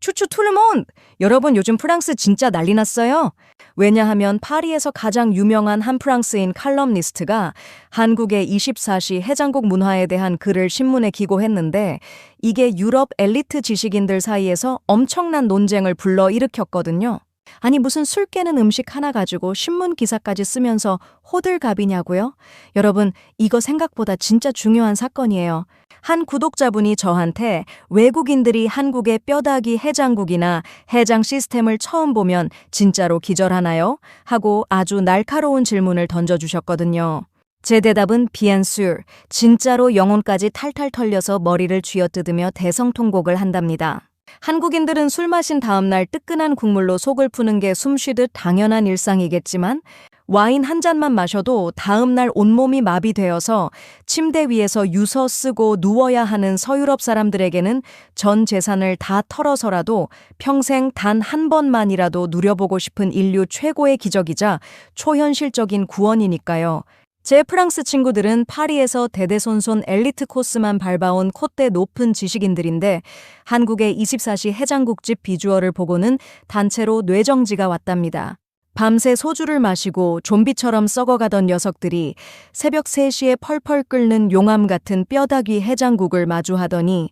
추추 투르몬드! 여러분 요즘 프랑스 진짜 난리 났어요. 왜냐하면 파리에서 가장 유명한 한 프랑스인 칼럼니스트가 한국의 24시 해장국 문화에 대한 글을 신문에 기고했는데 이게 유럽 엘리트 지식인들 사이에서 엄청난 논쟁을 불러일으켰거든요. 아니 무슨 술 깨는 음식 하나 가지고 신문 기사까지 쓰면서 호들갑이냐고요? 여러분 이거 생각보다 진짜 중요한 사건이에요. 한 구독자분이 저한테 외국인들이 한국의 뼈다귀 해장국이나 해장 시스템을 처음 보면 진짜로 기절하나요? 하고 아주 날카로운 질문을 던져주셨거든요. 제 대답은 bien sûr, 진짜로 영혼까지 탈탈 털려서 머리를 쥐어뜯으며 대성통곡을 한답니다. 한국인들은 술 마신 다음날 뜨끈한 국물로 속을 푸는 게 숨쉬듯 당연한 일상이겠지만 와인 한 잔만 마셔도 다음날 온몸이 마비되어서 침대 위에서 유서 쓰고 누워야 하는 서유럽 사람들에게는 전 재산을 다 털어서라도 평생 단 한 번만이라도 누려보고 싶은 인류 최고의 기적이자 초현실적인 구원이니까요. 제 프랑스 친구들은 파리에서 대대손손 엘리트 코스만 밟아온 콧대 높은 지식인들인데 한국의 24시 해장국집 비주얼을 보고는 단체로 뇌정지가 왔답니다. 밤새 소주를 마시고 좀비처럼 썩어가던 녀석들이 새벽 3시에 펄펄 끓는 용암 같은 뼈다귀 해장국을 마주하더니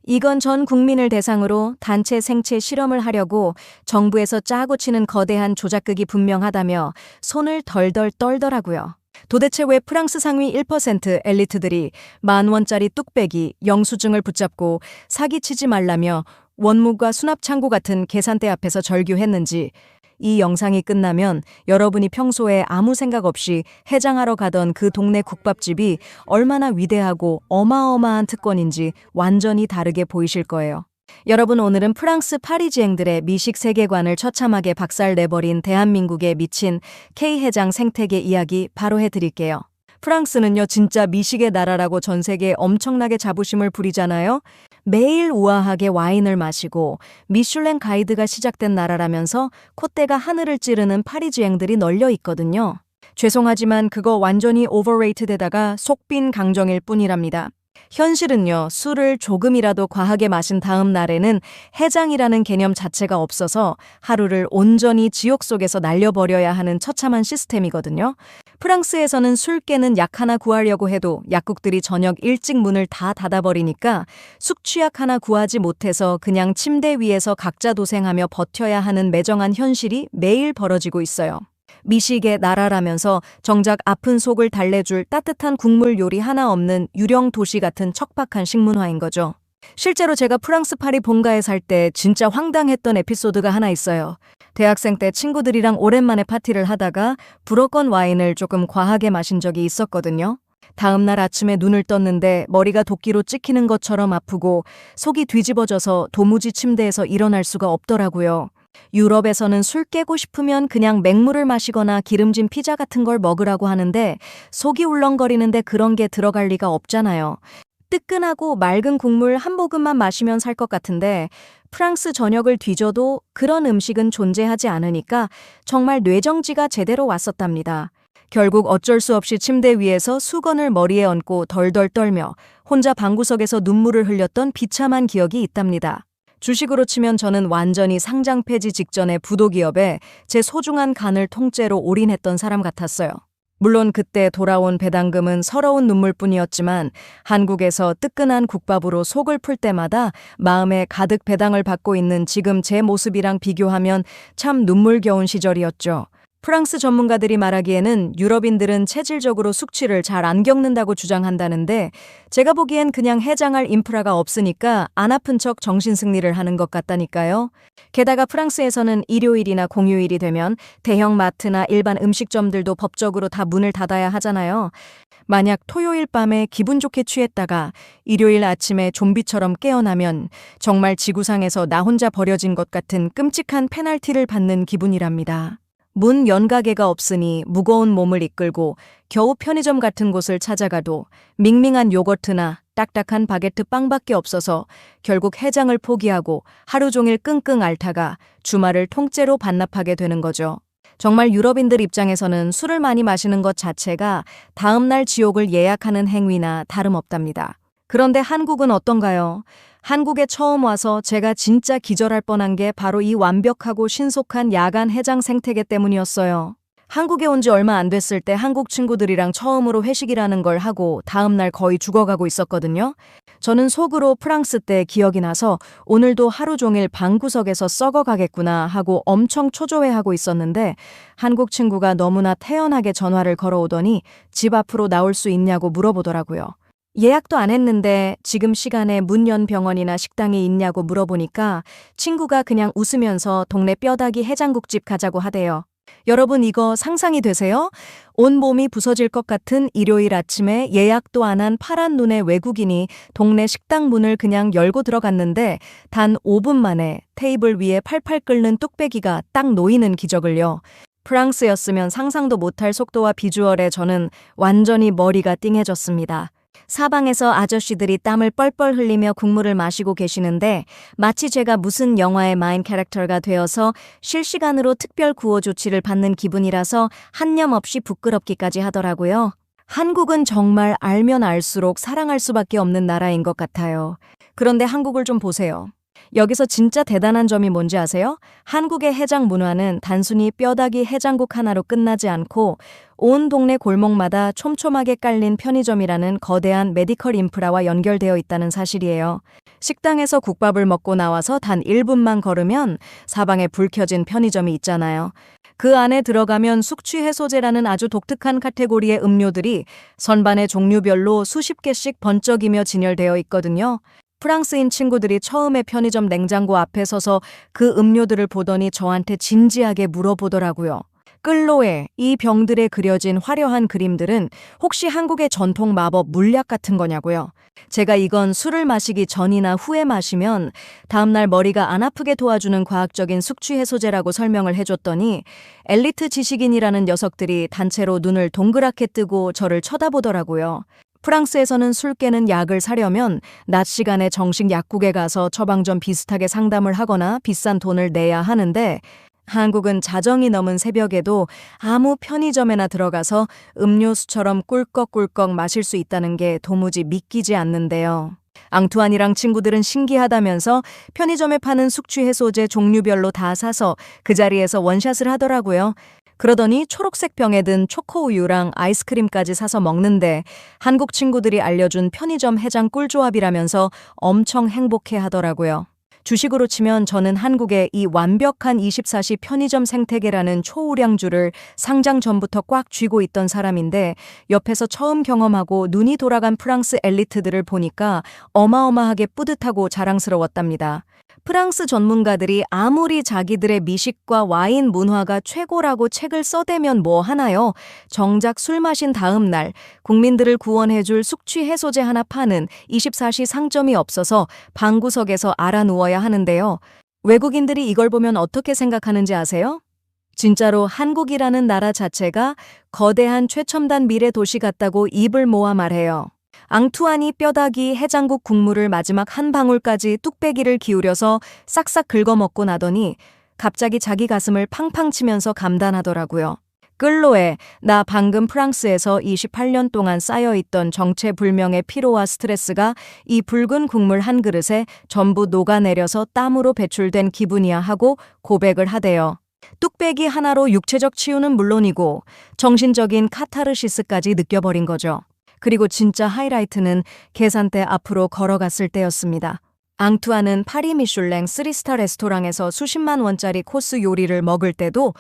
이건 전 국민을 대상으로 단체 생체 실험을 하려고 정부에서 짜고 치는 거대한 조작극이 분명하다며 손을 덜덜 떨더라고요. 도대체 왜 프랑스 상위 1% 엘리트들이 10,000원짜리 뚝배기, 영수증을 붙잡고 사기치지 말라며 원무과 수납창고 같은 계산대 앞에서 절규했는지 이 영상이 끝나면 여러분이 평소에 아무 생각 없이 해장하러 가던 그 동네 국밥집이 얼마나 위대하고 어마어마한 특권인지 완전히 다르게 보이실 거예요. 여러분 오늘은 프랑스 파리지앵들의 미식 세계관을 처참하게 박살내버린 대한민국에 미친 K해장 생태계 이야기 바로 해드릴게요. 프랑스는요 진짜 미식의 나라라고 전 세계에 엄청나게 자부심을 부리잖아요. 매일 우아하게 와인을 마시고 미슐랭 가이드가 시작된 나라라면서 콧대가 하늘을 찌르는 파리지앵들이 널려 있거든요. 죄송하지만 그거 완전히 오버레이트되다가 속빈 강정일 뿐이랍니다. 현실은요, 술을 조금이라도 과하게 마신 다음 날에는 해장이라는 개념 자체가 없어서 하루를 온전히 지옥 속에서 날려버려야 하는 처참한 시스템이거든요. 프랑스에서는 술 깨는 약 하나 구하려고 해도 약국들이 저녁 일찍 문을 다 닫아버리니까 숙취약 하나 구하지 못해서 그냥 침대 위에서 각자 도생하며 버텨야 하는 매정한 현실이 매일 벌어지고 있어요. 미식의 나라라면서 정작 아픈 속을 달래줄 따뜻한 국물 요리 하나 없는 유령 도시 같은 척박한 식문화인 거죠. 실제로 제가 프랑스 파리 본가에 살 때 진짜 황당했던 에피소드가 하나 있어요. 대학생 때 친구들이랑 오랜만에 파티를 하다가 불어권 와인을 조금 과하게 마신 적이 있었거든요. 다음날 아침에 눈을 떴는데 머리가 도끼로 찍히는 것처럼 아프고 속이 뒤집어져서 도무지 침대에서 일어날 수가 없더라고요. 유럽에서는 술 깨고 싶으면 그냥 맹물을 마시거나 기름진 피자 같은 걸 먹으라고 하는데 속이 울렁거리는데 그런 게 들어갈 리가 없잖아요. 뜨끈하고 맑은 국물 한 모금만 마시면 살 것 같은데 프랑스 전역을 뒤져도 그런 음식은 존재하지 않으니까 정말 뇌정지가 제대로 왔었답니다. 결국 어쩔 수 없이 침대 위에서 수건을 머리에 얹고 덜덜 떨며 혼자 방구석에서 눈물을 흘렸던 비참한 기억이 있답니다. 주식으로 치면 저는 완전히 상장 폐지 직전에 부도기업에 제 소중한 간을 통째로 올인했던 사람 같았어요. 물론 그때 돌아온 배당금은 서러운 눈물뿐이었지만 한국에서 뜨끈한 국밥으로 속을 풀 때마다 마음에 가득 배당을 받고 있는 지금 제 모습이랑 비교하면 참 눈물겨운 시절이었죠. 프랑스 전문가들이 말하기에는 유럽인들은 체질적으로 숙취를 잘 안 겪는다고 주장한다는데 제가 보기엔 그냥 해장할 인프라가 없으니까 안 아픈 척 정신승리를 하는 것 같다니까요. 게다가 프랑스에서는 일요일이나 공휴일이 되면 대형 마트나 일반 음식점들도 법적으로 다 문을 닫아야 하잖아요. 만약 토요일 밤에 기분 좋게 취했다가 일요일 아침에 좀비처럼 깨어나면 정말 지구상에서 나 혼자 버려진 것 같은 끔찍한 페널티를 받는 기분이랍니다. 문 연가게가 없으니 무거운 몸을 이끌고 겨우 편의점 같은 곳을 찾아가도 밍밍한 요거트나 딱딱한 바게트 빵밖에 없어서 결국 해장을 포기하고 하루 종일 끙끙 앓다가 주말을 통째로 반납하게 되는 거죠. 정말 유럽인들 입장에서는 술을 많이 마시는 것 자체가 다음날 지옥을 예약하는 행위나 다름없답니다. 그런데 한국은 어떤가요? 한국에 처음 와서 제가 진짜 기절할 뻔한 게 바로 이 완벽하고 신속한 야간 해장 생태계 때문이었어요. 한국에 온 지 얼마 안 됐을 때 한국 친구들이랑 처음으로 회식이라는 걸 하고 다음날 거의 죽어가고 있었거든요. 저는 속으로 프랑스 때 기억이 나서 오늘도 하루 종일 방구석에서 썩어가겠구나 하고 엄청 초조해하고 있었는데 한국 친구가 너무나 태연하게 전화를 걸어오더니 집 앞으로 나올 수 있냐고 물어보더라고요. 예약도 안 했는데 지금 시간에 문 연 병원이나 식당이 있냐고 물어보니까 친구가 그냥 웃으면서 동네 뼈다귀 해장국집 가자고 하대요. 여러분 이거 상상이 되세요? 온몸이 부서질 것 같은 일요일 아침에 예약도 안 한 파란 눈의 외국인이 동네 식당 문을 그냥 열고 들어갔는데 단 5분 만에 테이블 위에 팔팔 끓는 뚝배기가 딱 놓이는 기적을요. 프랑스였으면 상상도 못할 속도와 비주얼에 저는 완전히 머리가 띵해졌습니다. 사방에서 아저씨들이 땀을 뻘뻘 흘리며 국물을 마시고 계시는데 마치 제가 무슨 영화의 마인 캐릭터가 되어서 실시간으로 특별 구호 조치를 받는 기분이라서 한념없이 부끄럽기까지 하더라고요. 한국은 정말 알면 알수록 사랑할 수밖에 없는 나라인 것 같아요. 그런데 한국을 좀 보세요. 여기서 진짜 대단한 점이 뭔지 아세요? 한국의 해장 문화는 단순히 뼈다귀 해장국 하나로 끝나지 않고 온 동네 골목마다 촘촘하게 깔린 편의점이라는 거대한 메디컬 인프라와 연결되어 있다는 사실이에요. 식당에서 국밥을 먹고 나와서 단 1분만 걸으면 사방에 불 켜진 편의점이 있잖아요. 그 안에 들어가면 숙취 해소제라는 아주 독특한 카테고리의 음료들이 선반의 종류별로 수십 개씩 번쩍이며 진열되어 있거든요. 프랑스인 친구들이 처음에 편의점 냉장고 앞에 서서 그 음료들을 보더니 저한테 진지하게 물어보더라고요. 끌로에 이 병들에 그려진 화려한 그림들은 혹시 한국의 전통 마법 물약 같은 거냐고요. 제가 이건 술을 마시기 전이나 후에 마시면 다음날 머리가 안 아프게 도와주는 과학적인 숙취 해소제라고 설명을 해줬더니 엘리트 지식인이라는 녀석들이 단체로 눈을 동그랗게 뜨고 저를 쳐다보더라고요. 프랑스에서는 술 깨는 약을 사려면 낮 시간에 정식 약국에 가서 처방전 비슷하게 상담을 하거나 비싼 돈을 내야 하는데 한국은 자정이 넘은 새벽에도 아무 편의점에나 들어가서 음료수처럼 꿀꺽꿀꺽 마실 수 있다는 게 도무지 믿기지 않는데요. 앙투안이랑 친구들은 신기하다면서 편의점에 파는 숙취 해소제 종류별로 다 사서 그 자리에서 원샷을 하더라고요. 그러더니 초록색 병에 든 초코우유랑 아이스크림까지 사서 먹는데 한국 친구들이 알려준 편의점 해장 꿀조합이라면서 엄청 행복해 하더라고요. 주식으로 치면 저는 한국의 이 완벽한 24시 편의점 생태계라는 초우량주를 상장 전부터 꽉 쥐고 있던 사람인데 옆에서 처음 경험하고 눈이 돌아간 프랑스 엘리트들을 보니까 어마어마하게 뿌듯하고 자랑스러웠답니다. 프랑스 전문가들이 아무리 자기들의 미식과 와인 문화가 최고라고 책을 써대면 뭐 하나요? 정작 술 마신 다음 날 국민들을 구원해줄 숙취 해소제 하나 파는 24시 상점이 없어서 방구석에서 알아 누워야 하는데요. 외국인들이 이걸 보면 어떻게 생각하는지 아세요? 진짜로 한국이라는 나라 자체가 거대한 최첨단 미래 도시 같다고 입을 모아 말해요. 앙투안이 뼈다귀 해장국 국물을 마지막 한 방울까지 뚝배기를 기울여서 싹싹 긁어먹고 나더니 갑자기 자기 가슴을 팡팡 치면서 감탄하더라고요. 끌로에 나 방금 프랑스에서 28년 동안 쌓여있던 정체불명의 피로와 스트레스가 이 붉은 국물 한 그릇에 전부 녹아내려서 땀으로 배출된 기분이야 하고 고백을 하대요. 뚝배기 하나로 육체적 치유는 물론이고 정신적인 카타르시스까지 느껴버린 거죠. 그리고 진짜 하이라이트는 계산대 앞으로 걸어갔을 때였습니다. 앙투안은 파리 미슐랭 3스타 레스토랑에서 수십만 원짜리 코스 요리를 먹을 때도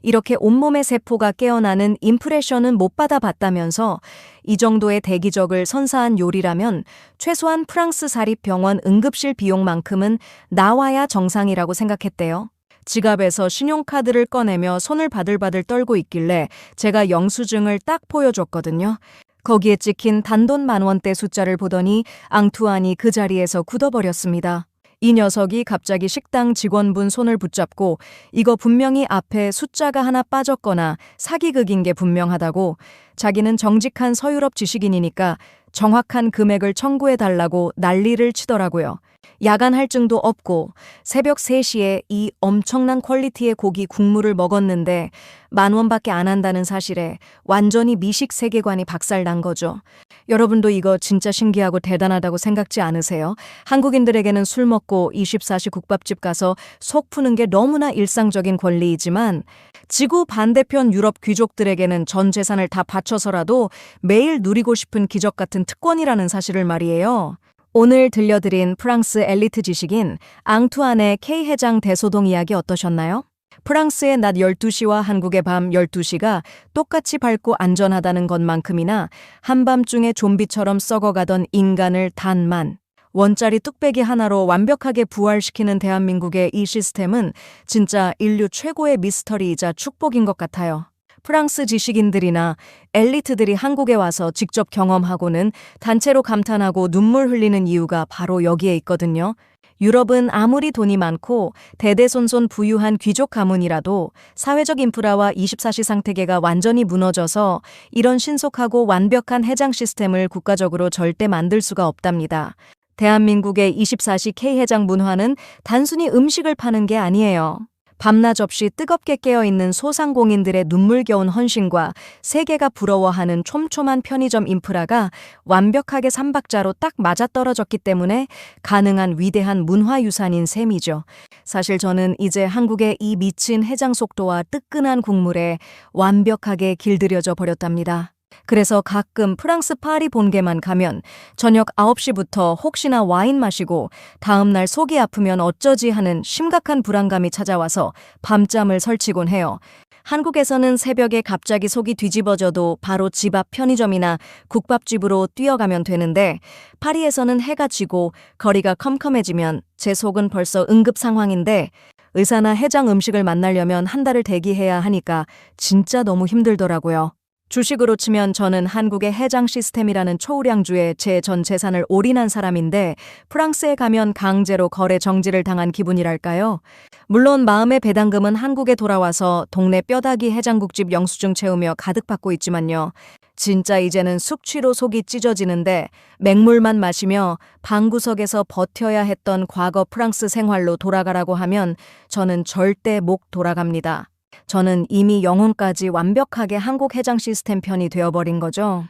이렇게 온몸의 세포가 깨어나는 임프레션은 못 받아봤다면서 이 정도의 대기적을 선사한 요리라면 최소한 프랑스 사립병원 응급실 비용만큼은 나와야 정상이라고 생각했대요. 지갑에서 신용카드를 꺼내며 손을 바들바들 떨고 있길래 제가 영수증을 딱 보여줬거든요. 거기에 찍힌 단돈 10,000원대 숫자를 보더니 앙투안이 그 자리에서 굳어버렸습니다. 이 녀석이 갑자기 식당 직원분 손을 붙잡고 이거 분명히 앞에 숫자가 하나 빠졌거나 사기극인 게 분명하다고 자기는 정직한 서유럽 지식인이니까 정확한 금액을 청구해달라고 난리를 치더라고요. 야간 할증도 없고 새벽 3시에 이 엄청난 퀄리티의 고기 국물을 먹었는데 10,000원밖에 안 한다는 사실에 완전히 미식 세계관이 박살난 거죠. 여러분도 이거 진짜 신기하고 대단하다고 생각지 않으세요? 한국인들에게는 술 먹고 24시 국밥집 가서 속 푸는 게 너무나 일상적인 권리이지만 지구 반대편 유럽 귀족들에게는 전 재산을 다 바쳐서라도 매일 누리고 싶은 기적 같은 특권이라는 사실을 말이에요. 오늘 들려드린 프랑스 엘리트 지식인 앙투안의 K해장 대소동 이야기 어떠셨나요? 프랑스의 낮 12시와 한국의 밤 12시가 똑같이 밝고 안전하다는 것만큼이나 한밤중에 좀비처럼 썩어가던 인간을 단만 원짜리 뚝배기 하나로 완벽하게 부활시키는 대한민국의 이 시스템은 진짜 인류 최고의 미스터리이자 축복인 것 같아요. 프랑스 지식인들이나 엘리트들이 한국에 와서 직접 경험하고는 단체로 감탄하고 눈물 흘리는 이유가 바로 여기에 있거든요. 유럽은 아무리 돈이 많고 대대손손 부유한 귀족 가문이라도 사회적 인프라와 24시 상태계가 완전히 무너져서 이런 신속하고 완벽한 해장 시스템을 국가적으로 절대 만들 수가 없답니다. 대한민국의 24시 K해장 문화는 단순히 음식을 파는 게 아니에요. 밤낮 없이 뜨겁게 깨어있는 소상공인들의 눈물겨운 헌신과 세계가 부러워하는 촘촘한 편의점 인프라가 완벽하게 삼박자로 딱 맞아떨어졌기 때문에 가능한 위대한 문화유산인 셈이죠. 사실 저는 이제 한국의 이 미친 해장 속도와 뜨끈한 국물에 완벽하게 길들여져 버렸답니다. 그래서 가끔 프랑스 파리 본게만 가면 저녁 9시부터 혹시나 와인 마시고 다음날 속이 아프면 어쩌지 하는 심각한 불안감이 찾아와서 밤잠을 설치곤 해요. 한국에서는 새벽에 갑자기 속이 뒤집어져도 바로 집 앞 편의점이나 국밥집으로 뛰어가면 되는데 파리에서는 해가 지고 거리가 컴컴해지면 제 속은 벌써 응급 상황인데 의사나 해장 음식을 만나려면 한 달을 대기해야 하니까 진짜 너무 힘들더라고요. 주식으로 치면 저는 한국의 해장 시스템이라는 초우량주에 제 전 재산을 올인한 사람인데 프랑스에 가면 강제로 거래 정지를 당한 기분이랄까요? 물론 마음의 배당금은 한국에 돌아와서 동네 뼈다귀 해장국집 영수증 채우며 가득 받고 있지만요. 진짜 이제는 숙취로 속이 찢어지는데 맹물만 마시며 방구석에서 버텨야 했던 과거 프랑스 생활로 돌아가라고 하면 저는 절대 목 돌아갑니다. 저는 이미 영혼까지 완벽하게 한국 해장 시스템 편이 되어버린 거죠.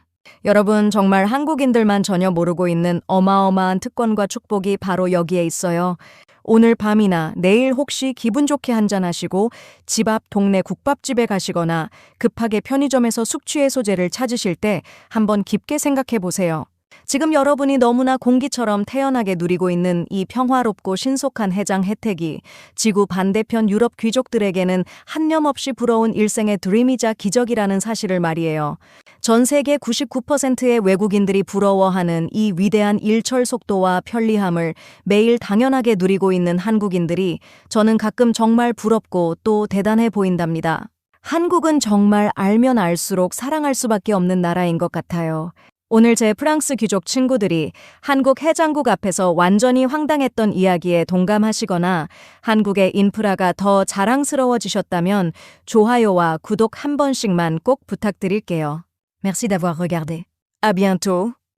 여러분, 정말 한국인들만 전혀 모르고 있는 어마어마한 특권과 축복이 바로 여기에 있어요. 오늘 밤이나 내일 혹시 기분 좋게 한잔하시고 집 앞 동네 국밥집에 가시거나 급하게 편의점에서 숙취 해소제를 찾으실 때 한번 깊게 생각해 보세요. 지금 여러분이 너무나 공기처럼 태연하게 누리고 있는 이 평화롭고 신속한 해장 혜택이 지구 반대편 유럽 귀족들에게는 한념없이 부러운 일생의 드림이자 기적이라는 사실을 말이에요. 전 세계 99%의 외국인들이 부러워하는 이 위대한 일처 속도와 편리함을 매일 당연하게 누리고 있는 한국인들이 저는 가끔 정말 부럽고 또 대단해 보인답니다. 한국은 정말 알면 알수록 사랑할 수밖에 없는 나라인 것 같아요. 오늘 제 프랑스 귀족 친구들이 한국 해장국 앞에서 완전히 황당했던 이야기에 동감하시거나 한국의 인프라가 더 자랑스러워지셨다면 좋아요와 구독 한 번씩만 꼭 부탁드릴게요. Merci d'avoir regardé. À bientôt.